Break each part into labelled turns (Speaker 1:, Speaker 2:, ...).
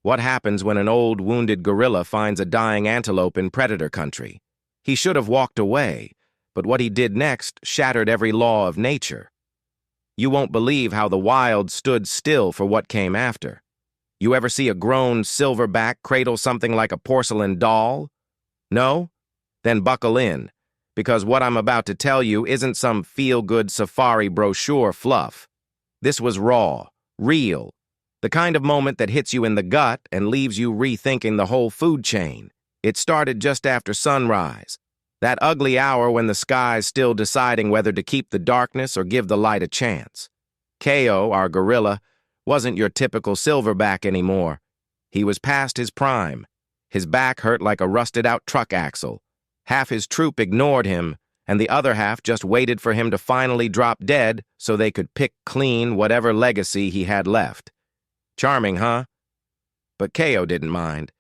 Speaker 1: What happens when an old, wounded gorilla finds a dying antelope in predator country? He should have walked away, but what he did next shattered every law of nature. You won't believe how the wild stood still for what came after. You ever see a grown silverback cradle something like a porcelain doll? No? Then buckle in, because what I'm about to tell you isn't some feel-good safari brochure fluff. This was raw, real, the kind of moment that hits you in the gut and leaves you rethinking the whole food chain. It started just after sunrise, that ugly hour when the sky's still deciding whether to keep the darkness or give the light a chance. Ko, our gorilla, wasn't your typical silverback anymore. He was past his prime. His back hurt like a rusted-out truck axle. Half his troop ignored him, and the other half just waited for him to finally drop dead so they could pick clean whatever legacy he had left. Charming, huh? But Ko didn't mind.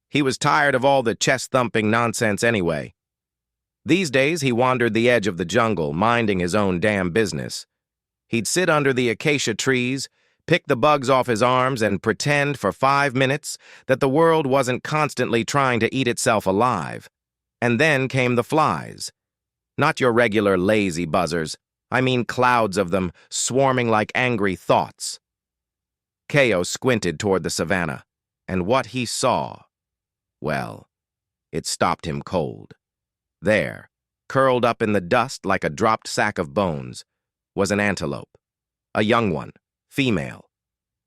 Speaker 1: He was tired of all the chest-thumping nonsense anyway. These days, he wandered the edge of the jungle, minding his own damn business. He'd sit under the acacia trees, pick the bugs off his arms, and pretend for 5 minutes that the world wasn't constantly trying to eat itself alive. And then came the flies. Not your regular lazy buzzers. I mean clouds of them, swarming like angry thoughts. Ko squinted toward the savannah, and what he saw, well, it stopped him cold. There, curled up in the dust like a dropped sack of bones, was an antelope. A young one, female.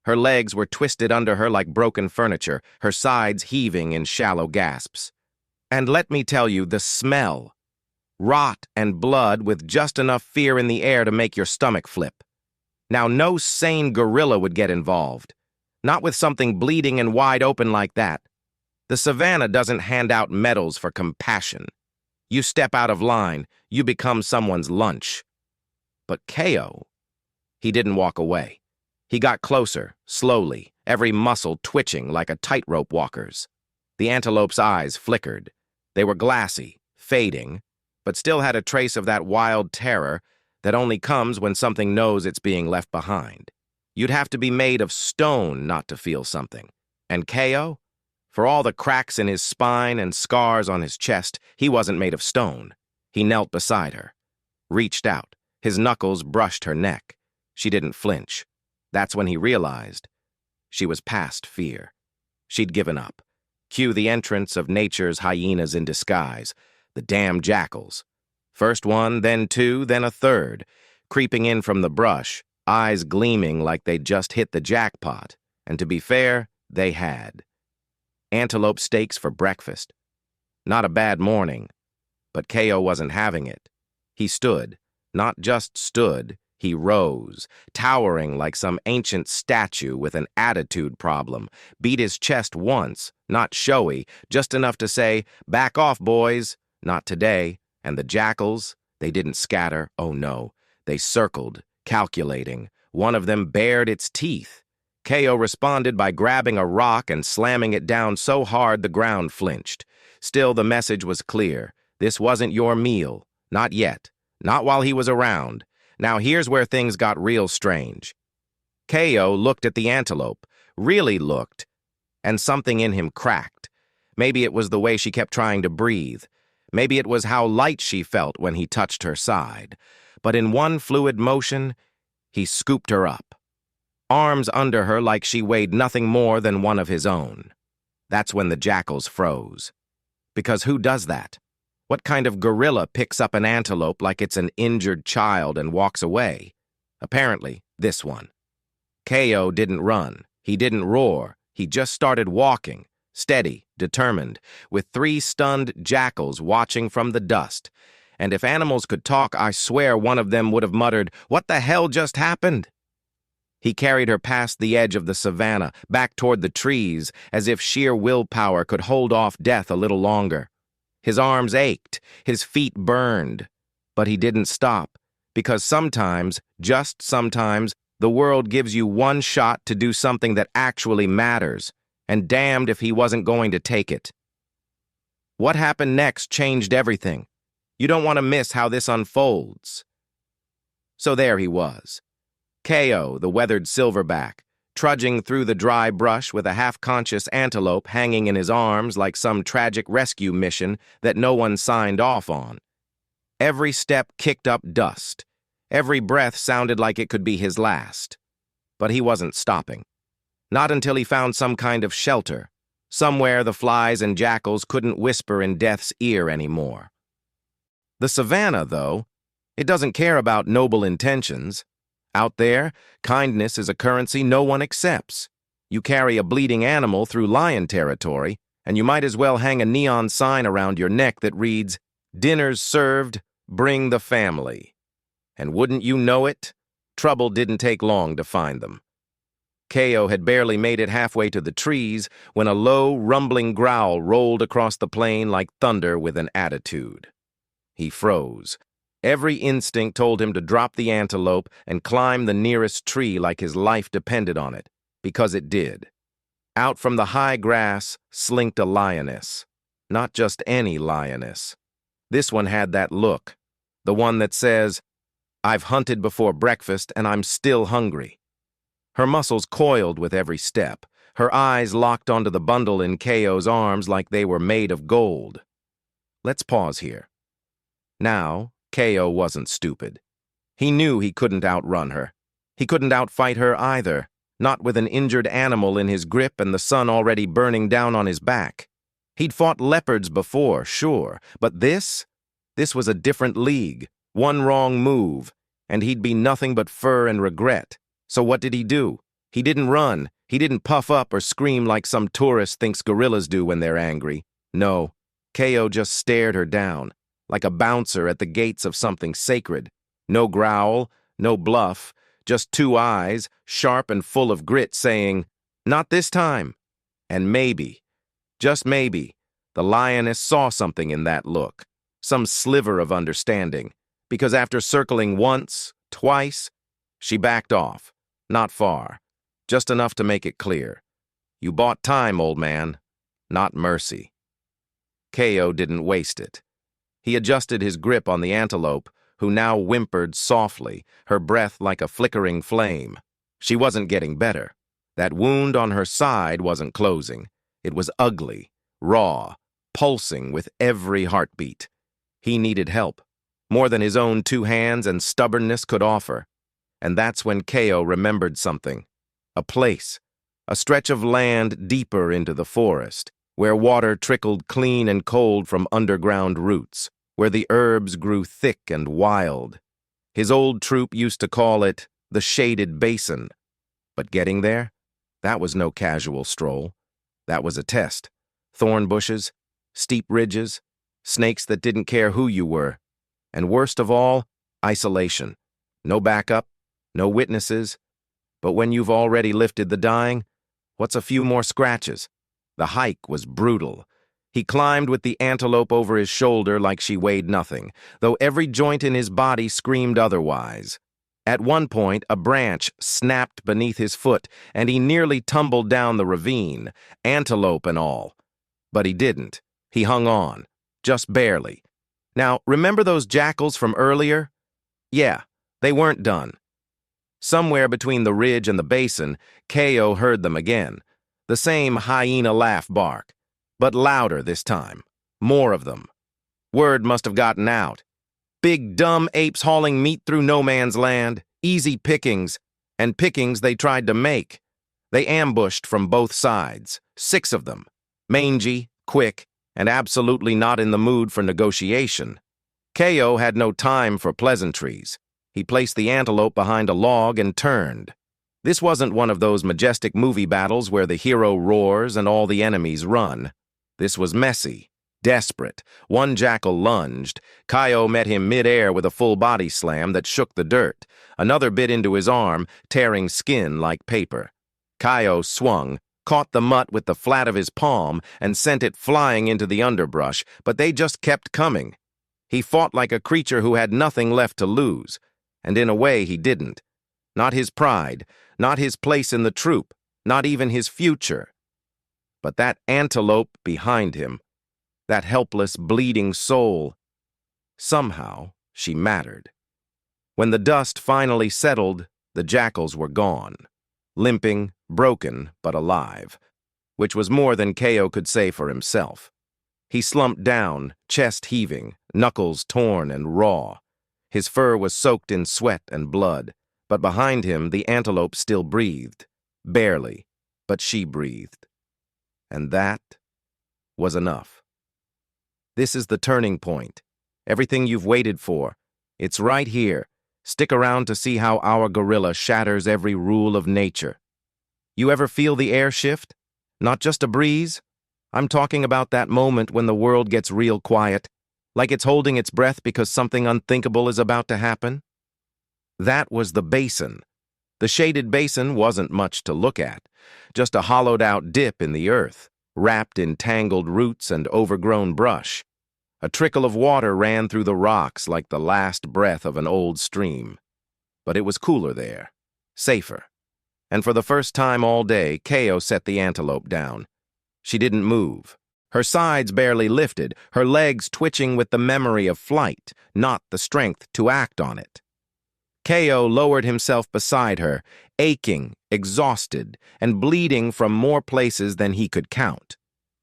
Speaker 1: Her legs were twisted under her like broken furniture, her sides heaving in shallow gasps. And let me tell you, the smell. Rot and blood with just enough fear in the air to make your stomach flip. Now, no sane gorilla would get involved. Not with something bleeding and wide open like that. The savannah doesn't hand out medals for compassion. You step out of line, you become someone's lunch. But Ko, he didn't walk away. He got closer, slowly, every muscle twitching like a tightrope walker's. The antelope's eyes flickered. They were glassy, fading, but still had a trace of that wild terror that only comes when something knows it's being left behind. You'd have to be made of stone not to feel something. And Ko? For all the cracks in his spine and scars on his chest, he wasn't made of stone. He knelt beside her, reached out. His knuckles brushed her neck. She didn't flinch. That's when he realized she was past fear. She'd given up. Cue the entrance of nature's hyenas in disguise, the damn jackals. First one, then two, then a third, creeping in from the brush, eyes gleaming like they'd just hit the jackpot. And to be fair, they had. Antelope steaks for breakfast. Not a bad morning, but Ko wasn't having it. He stood, not just stood, he rose, towering like some ancient statue with an attitude problem, beat his chest once, not showy, just enough to say, "Back off, boys." Not today. And the jackals, they didn't scatter, oh no. They circled, calculating. One of them bared its teeth. Ko responded by grabbing a rock and slamming it down so hard the ground flinched. Still, the message was clear. This wasn't your meal. Not yet. Not while he was around. Now here's where things got real strange. Ko looked at the antelope, really looked, and something in him cracked. Maybe it was the way she kept trying to breathe. Maybe it was how light she felt when he touched her side. But in one fluid motion, he scooped her up. Arms under her like she weighed nothing more than one of his own. That's when the jackals froze. Because who does that? What kind of gorilla picks up an antelope like it's an injured child and walks away? Apparently, this one. Ko didn't run. He didn't roar. He just started walking, steady, determined, with 3 stunned jackals watching from the dust. And if animals could talk, I swear one of them would have muttered, "What the hell just happened?" He carried her past the edge of the savannah, back toward the trees, as if sheer willpower could hold off death a little longer. His arms ached, his feet burned. But he didn't stop, because sometimes, just sometimes, the world gives you one shot to do something that actually matters, and damned if he wasn't going to take it. What happened next changed everything. You don't want to miss how this unfolds. So there he was. Ko, the weathered silverback, trudging through the dry brush with a half-conscious antelope hanging in his arms like some tragic rescue mission that no one signed off on. Every step kicked up dust. Every breath sounded like it could be his last. But he wasn't stopping. Not until he found some kind of shelter, somewhere the flies and jackals couldn't whisper in death's ear anymore. The savannah, though, it doesn't care about noble intentions. Out there, kindness is a currency no one accepts. You carry a bleeding animal through lion territory, and you might as well hang a neon sign around your neck that reads, "Dinner's served, bring the family." And wouldn't you know it, trouble didn't take long to find them. Ko had barely made it halfway to the trees when a low, rumbling growl rolled across the plain like thunder with an attitude. He froze. Every instinct told him to drop the antelope and climb the nearest tree like his life depended on it, because it did. Out from the high grass slinked a lioness. Not just any lioness. This one had that look, the one that says, "I've hunted before breakfast and I'm still hungry." Her muscles coiled with every step, her eyes locked onto the bundle in Ko's arms like they were made of gold. Let's pause here. Now, Ko wasn't stupid. He knew he couldn't outrun her. He couldn't outfight her either, not with an injured animal in his grip and the sun already burning down on his back. He'd fought leopards before, sure, but this was a different league. One wrong move, and he'd be nothing but fur and regret. So what did he do? He didn't run. He didn't puff up or scream like some tourist thinks gorillas do when they're angry. No, Ko just stared her down, like a bouncer at the gates of something sacred. No growl, no bluff, just two eyes, sharp and full of grit, saying, "Not this time." And maybe, just maybe, the lioness saw something in that look, some sliver of understanding, because after circling once, twice, she backed off, not far, just enough to make it clear. You bought time, old man, not mercy. Ko didn't waste it. He adjusted his grip on the antelope, who now whimpered softly, her breath like a flickering flame. She wasn't getting better. That wound on her side wasn't closing. It was ugly, raw, pulsing with every heartbeat. He needed help, more than his own two hands and stubbornness could offer. And that's when Ko remembered something. A place, a stretch of land deeper into the forest, where water trickled clean and cold from underground roots, where the herbs grew thick and wild. His old troop used to call it the shaded basin. But getting there, that was no casual stroll. That was a test. Thorn bushes, steep ridges, snakes that didn't care who you were, and worst of all, isolation. No backup, no witnesses. But when you've already lifted the dying, what's a few more scratches? The hike was brutal. He climbed with the antelope over his shoulder like she weighed nothing, though every joint in his body screamed otherwise. At one point, a branch snapped beneath his foot, and he nearly tumbled down the ravine, antelope and all. But he didn't. He hung on, just barely. Now, remember those jackals from earlier? Yeah, they weren't done. Somewhere between the ridge and the basin, Ko heard them again. The same hyena laugh bark, but louder this time. More of them. Word must have gotten out. Big dumb apes hauling meat through no man's land, easy pickings, and pickings they tried to make. They ambushed from both sides, 6 of them, mangy, quick, and absolutely not in the mood for negotiation. Ko had no time for pleasantries. He placed the antelope behind a log and turned. This wasn't one of those majestic movie battles where the hero roars and all the enemies run. This was messy, desperate. One jackal lunged. Ko met him mid-air with a full body slam that shook the dirt. Another bit into his arm, tearing skin like paper. Ko swung, caught the mutt with the flat of his palm, and sent it flying into the underbrush, but they just kept coming. He fought like a creature who had nothing left to lose, and in a way he didn't. Not his pride, not his place in the troop, not even his future. But that antelope behind him, that helpless, bleeding soul, somehow she mattered. When the dust finally settled, the jackals were gone. limping, broken, but alive, which was more than Ko could say for himself. He slumped down, chest heaving, knuckles torn and raw. His fur was soaked in sweat and blood, but behind him the antelope still breathed. Barely, but she breathed. And that was enough. This is the turning point. Everything you've waited for. It's right here. Stick around to see how our gorilla shatters every rule of nature. You ever feel the air shift? Not just a breeze? I'm talking about that moment when the world gets real quiet, like it's holding its breath because something unthinkable is about to happen. That was the basin. The shaded basin wasn't much to look at, just a hollowed-out dip in the earth, wrapped in tangled roots and overgrown brush. A trickle of water ran through the rocks like the last breath of an old stream. But it was cooler there, safer. And for the first time all day, Ko set the antelope down. She didn't move. Her sides barely lifted, her legs twitching with the memory of flight, not the strength to act on it. Ko lowered himself beside her, aching, exhausted, and bleeding from more places than he could count.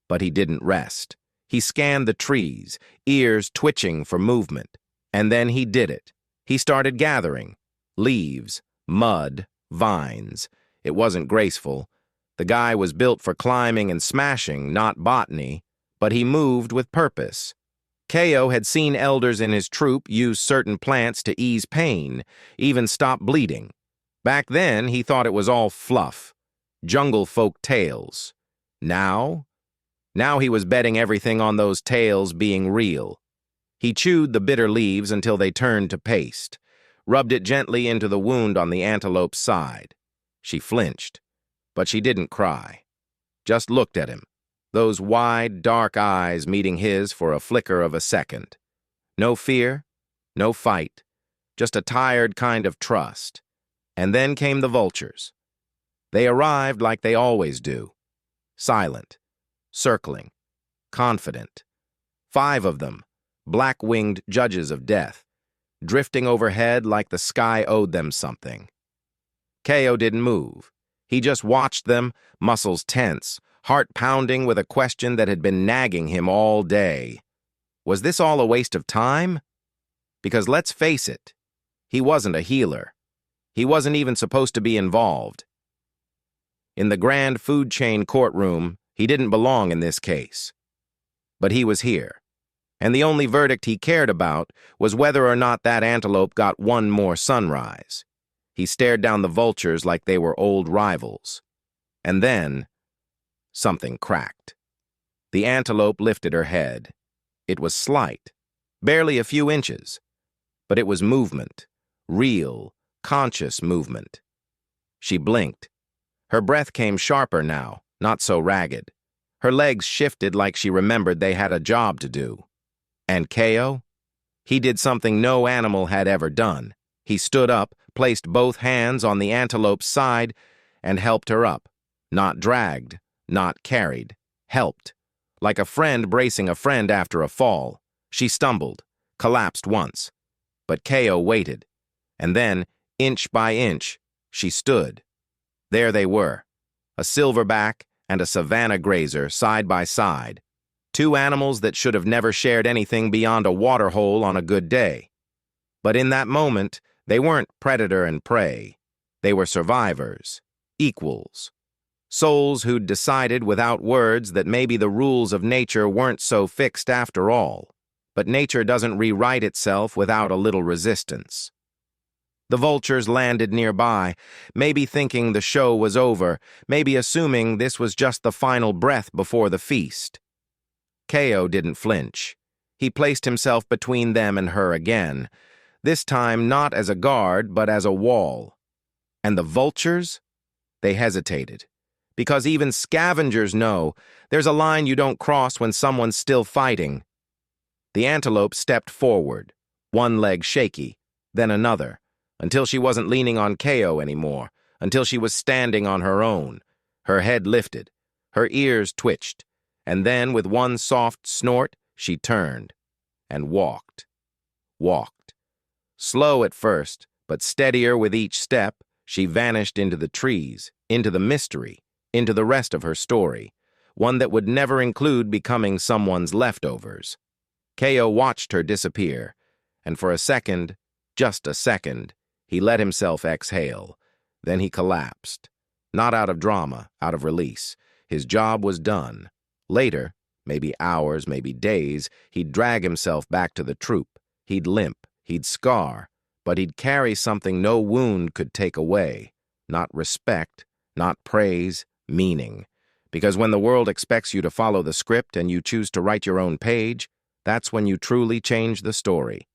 Speaker 1: But he didn't rest. He scanned the trees, ears twitching for movement. And then he did it. He started gathering. Leaves, mud, vines. It wasn't graceful. The guy was built for climbing and smashing, not botany, but he moved with purpose. Ko had seen elders in his troop use certain plants to ease pain, even stop bleeding. Back then, he thought it was all fluff, jungle folk tales. Now he was betting everything on those tales being real. He chewed the bitter leaves until they turned to paste, rubbed it gently into the wound on the antelope's side. She flinched, but she didn't cry. Just looked at him, those wide, dark eyes meeting his for a flicker of a second. No fear, no fight, just a tired kind of trust. And then came the vultures. They arrived like they always do, silent, circling, confident. 5 of them, black-winged judges of death, drifting overhead like the sky owed them something. Ko didn't move. He just watched them, muscles tense, heart pounding with a question that had been nagging him all day. Was this all a waste of time? Because let's face it, he wasn't a healer. He wasn't even supposed to be involved. In the grand food chain courtroom, he didn't belong in this case. But he was here, and the only verdict he cared about was whether or not that antelope got one more sunrise. He stared down the vultures like they were old rivals. And then, something cracked. The antelope lifted her head. It was slight, barely a few inches, but it was movement, real, conscious movement. She blinked. Her breath came sharper now, not so ragged. Her legs shifted like she remembered they had a job to do. And Ko? He did something no animal had ever done. He stood up, placed both hands on the antelope's side, and helped her up. Not dragged, not carried. Helped. Like a friend bracing a friend after a fall. She stumbled, collapsed once. But Ko waited. And then, inch by inch, she stood. There they were, a silverback and a savanna grazer side by side. 2 animals that should have never shared anything beyond a water hole on a good day. But in that moment, they weren't predator and prey. They were survivors, equals. Souls who'd decided without words that maybe the rules of nature weren't so fixed after all. But nature doesn't rewrite itself without a little resistance. The vultures landed nearby, maybe thinking the show was over, maybe assuming this was just the final breath before the feast. Ko didn't flinch. He placed himself between them and her again, this time not as a guard, but as a wall. And the vultures? They hesitated. Because even scavengers know there's a line you don't cross when someone's still fighting. The antelope stepped forward, one leg shaky, then another, until she wasn't leaning on Ko anymore, until she was standing on her own. Her head lifted, her ears twitched, and then with one soft snort, she turned and walked. Slow at first, but steadier with each step, She vanished into the trees, into the mystery, into the rest of her story, one that would never include becoming someone's leftovers. Ko watched her disappear, and for a second, just a second, he let himself exhale. Then he collapsed. Not out of drama, out of release. His job was done. Later, maybe hours, maybe days, he'd drag himself back to the troop. He'd limp, he'd scar, but he'd carry something no wound could take away. Not respect, not praise, meaning. Because when the world expects you to follow the script and you choose to write your own page, that's when you truly change the story.